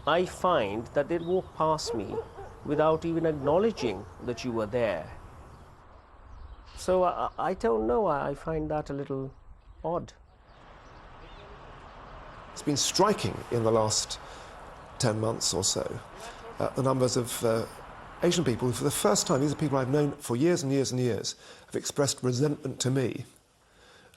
I find that they'd walk past me without even acknowledging that you were there. So I don't know, I find that a little odd. It's been striking in the last 10 months or so, the numbers of Asian people who, for the first time, these are people I've known for years and years and years, have expressed resentment to me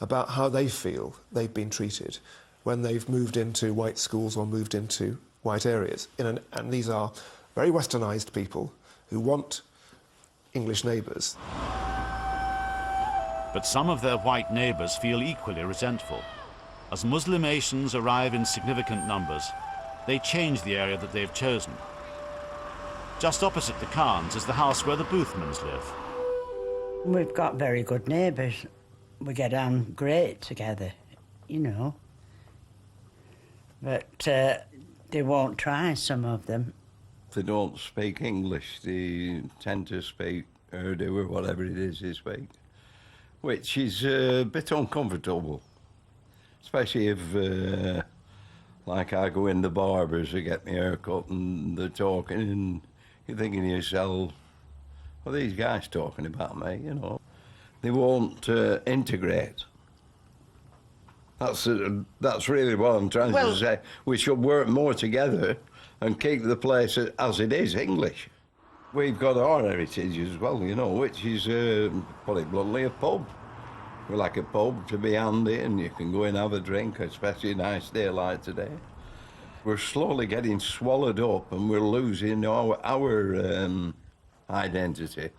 about how they feel they've been treated when they've moved into white schools or moved into white areas. And these are very westernised people who want English neighbours. But some of their white neighbours feel equally resentful. As Muslim Asians arrive in significant numbers, they change the area that they've chosen. Just opposite the Khans is the house where the Boothmans live. We've got very good neighbours. We get on great together, you know. But they won't try, some of them. They don't speak English. They tend to speak Urdu or whatever it is they speak, which is a bit uncomfortable, especially if, like, I go in the barbers to get my hair cut and they're talking and you're thinking to yourself, what are these guys talking about me, you know? They won't integrate. That's really what I'm trying to say. We should work more together and keep the place as it is, English. We've got our heritage as well, you know, which is, put it bluntly, a pub. We like a pub to be handy and you can go and have a drink, especially a nice day like today. We're slowly getting swallowed up and we're losing our identity.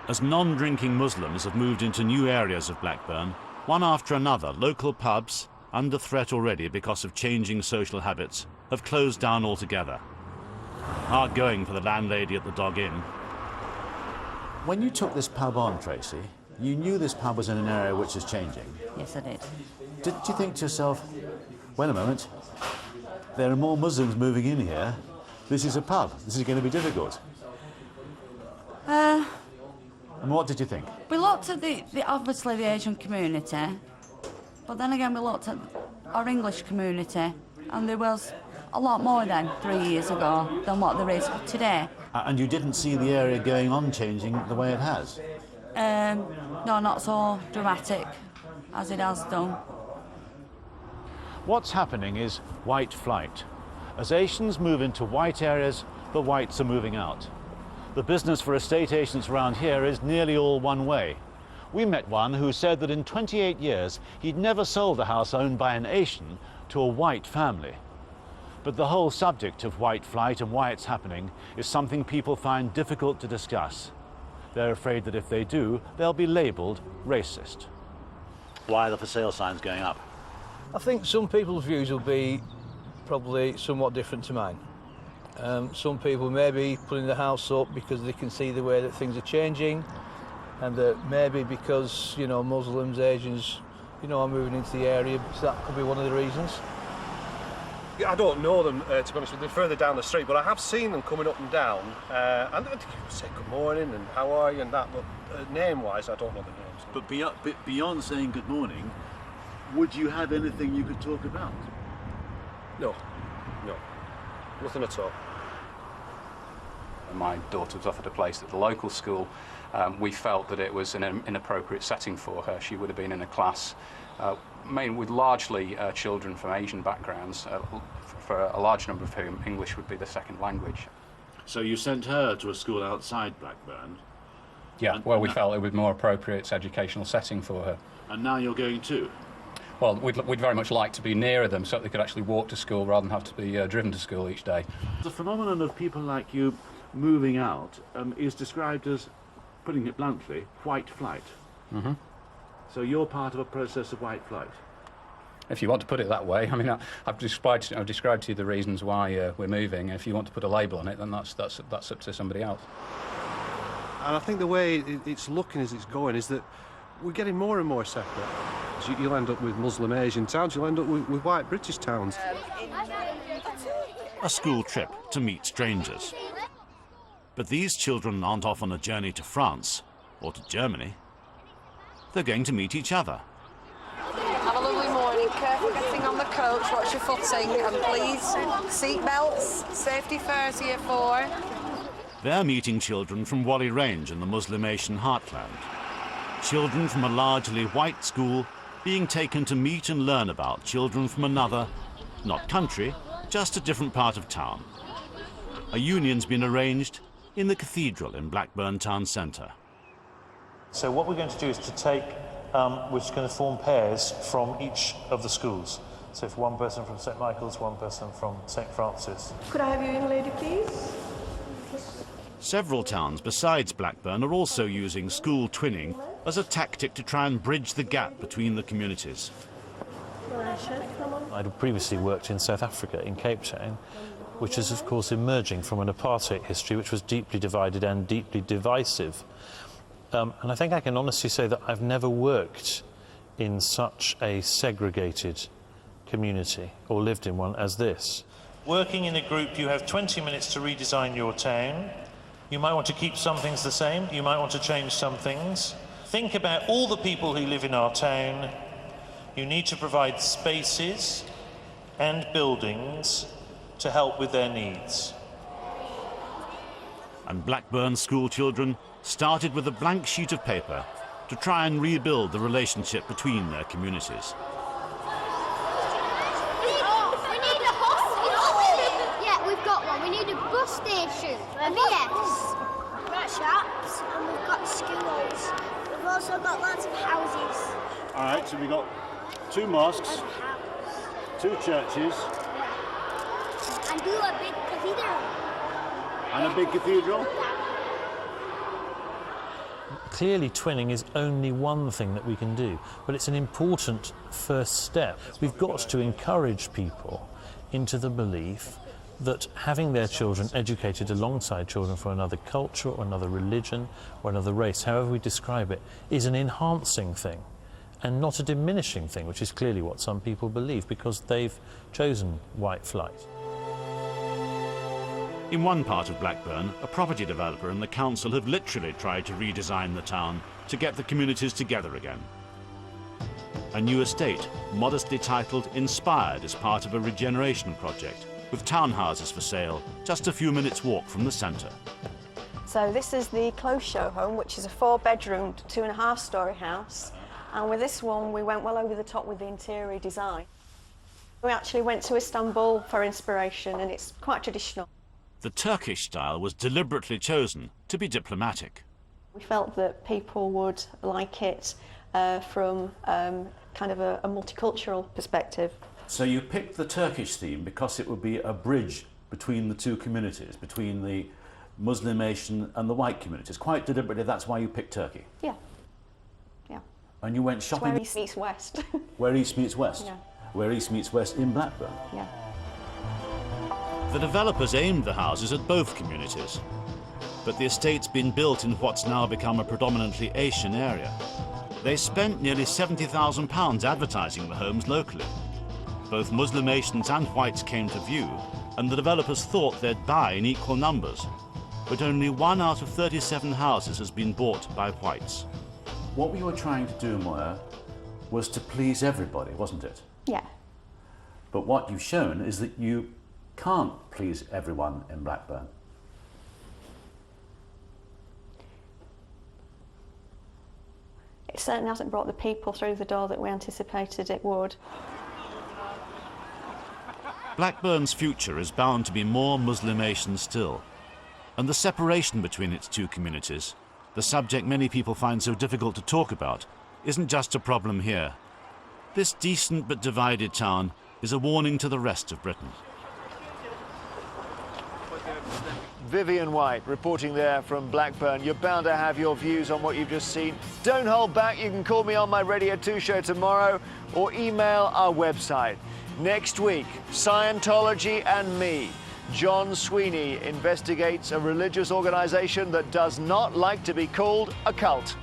As non-drinking Muslims have moved into new areas of Blackburn, one after another, local pubs, under threat already because of changing social habits, have closed down altogether. Hard going for the landlady at the Dog Inn. When you took this pub on, Tracy, you knew this pub was in an area which is changing. Yes, I did. Did you think to yourself, wait a moment, there are more Muslims moving in here, this is a pub, this is going to be difficult? And what did you think? We looked at obviously the Asian community, but then again we looked at our English community, and there was a lot more then 3 years ago than what there is today. And you didn't see the area going on changing the way it has? No, not so dramatic as it has done. What's happening is white flight. As Asians move into white areas, the whites are moving out. The business for estate agents around here is nearly all one way. We met one who said that in 28 years he'd never sold a house owned by an Asian to a white family. But the whole subject of white flight and why it's happening is something people find difficult to discuss. They're afraid that if they do, they'll be labelled racist. Why are the for sale signs going up? I think some people's views will be probably somewhat different to mine. Some people may be putting the house up because they can see the way that things are changing, and that maybe because, you know, Muslims, Asians, you know, are moving into the area, so that could be one of the reasons. I don't know them, to be honest with you, further down the street, but I have seen them coming up and down, and they say good morning and how are you and that, but name-wise, I don't know the names. But beyond saying good morning, would you have anything you could talk about? No, nothing at all. My daughter was offered a place at the local school. We felt that it was an inappropriate setting for her. She would have been in a class mainly with largely children from Asian backgrounds, for a large number of whom English would be the second language. So you sent her to a school outside Blackburn? Yeah, well, we felt it was more appropriate educational setting for her. And now you're going too? Well, we'd very much like to be nearer them so that they could actually walk to school rather than have to be driven to school each day. The phenomenon of people like you moving out is described as, putting it bluntly, white flight. Mm-hmm. So you're part of a process of white flight? If you want to put it that way. I mean, I've described to you the reasons why we're moving. If you want to put a label on it, then that's up to somebody else. And I think the way it's looking as it's going is that we're getting more and more separate. So you'll end up with Muslim Asian towns, you'll end up with white British towns. A school trip to meet strangers. But these children aren't off on a journey to France or to Germany. They're going to meet each other. Have a lovely morning. Careful getting on the coach, watch your footing, and please, seat belts, safety first, year 4. They're meeting children from Whalley Range in the Muslim Asian heartland. Children from a largely white school being taken to meet and learn about children from another, not country, just a different part of town. A union's been arranged in the cathedral in Blackburn town centre. So what we're going to do is to take, we're just going to form pairs from each of the schools. So if one person from St Michael's, one person from St Francis. Could I have you in, lady, please? Several towns besides Blackburn are also using school twinning as a tactic to try and bridge the gap between the communities. I'd previously worked in South Africa, in Cape Town, which is of course emerging from an apartheid history which was deeply divided and deeply divisive. And I think I can honestly say that I've never worked in such a segregated community or lived in one as this. Working in a group, you have 20 minutes to redesign your town. You might want to keep some things the same, you might want to change some things. Think about all the people who live in our town. You need to provide spaces and buildings to help with their needs. And Blackburn school children started with a blank sheet of paper to try and rebuild the relationship between their communities. We need a hospital. Yeah, we've got one. We need a bus station. Yes. We've got shops and we've got schools. We've also got lots of houses. All right, so we've got 2 mosques, 2 churches. And do a big cathedral. And a big cathedral? Clearly, twinning is only one thing that we can do, but it's an important first step. We've got to encourage people into the belief that having their children educated alongside children from another culture or another religion or another race, however we describe it, is an enhancing thing and not a diminishing thing, which is clearly what some people believe because they've chosen white flight. In one part of Blackburn, a property developer and the council have literally tried to redesign the town to get the communities together again. A new estate, modestly titled Inspired, is part of a regeneration project, with townhouses for sale, just a few minutes' walk from the centre. So this is the Close Show home, which is a 4-bedroom, 2.5-storey house. And with this one, we went well over the top with the interior design. We actually went to Istanbul for inspiration, and it's quite traditional. The Turkish style was deliberately chosen to be diplomatic. We felt that people would like it from kind of a multicultural perspective. So you picked the Turkish theme because it would be a bridge between the two communities, between the Muslim Asian and the white communities. Quite deliberately, that's why you picked Turkey. Yeah. Yeah. And you went shopping. Where East meets West. Where East meets West. Yeah. Where East meets West in Blackburn. Yeah. The developers aimed the houses at both communities, but the estate's been built in what's now become a predominantly Asian area. They spent nearly £70,000 advertising the homes locally. Both Muslim Asians and whites came to view, and the developers thought they'd buy in equal numbers, but only 1 out of 37 houses has been bought by whites. What we were trying to do, Moya, was to please everybody, wasn't it? Yeah. But what you've shown is that you can't please everyone in Blackburn. It certainly hasn't brought the people through the door that we anticipated it would. Blackburn's future is bound to be more Muslim Asian still, and the separation between its two communities, the subject many people find so difficult to talk about, isn't just a problem here. This decent but divided town is a warning to the rest of Britain. Vivian White reporting there from Blackburn. You're bound to have your views on what you've just seen. Don't hold back. You can call me on my Radio 2 show tomorrow or email our website. Next week, Scientology and me. John Sweeney investigates a religious organisation that does not like to be called a cult.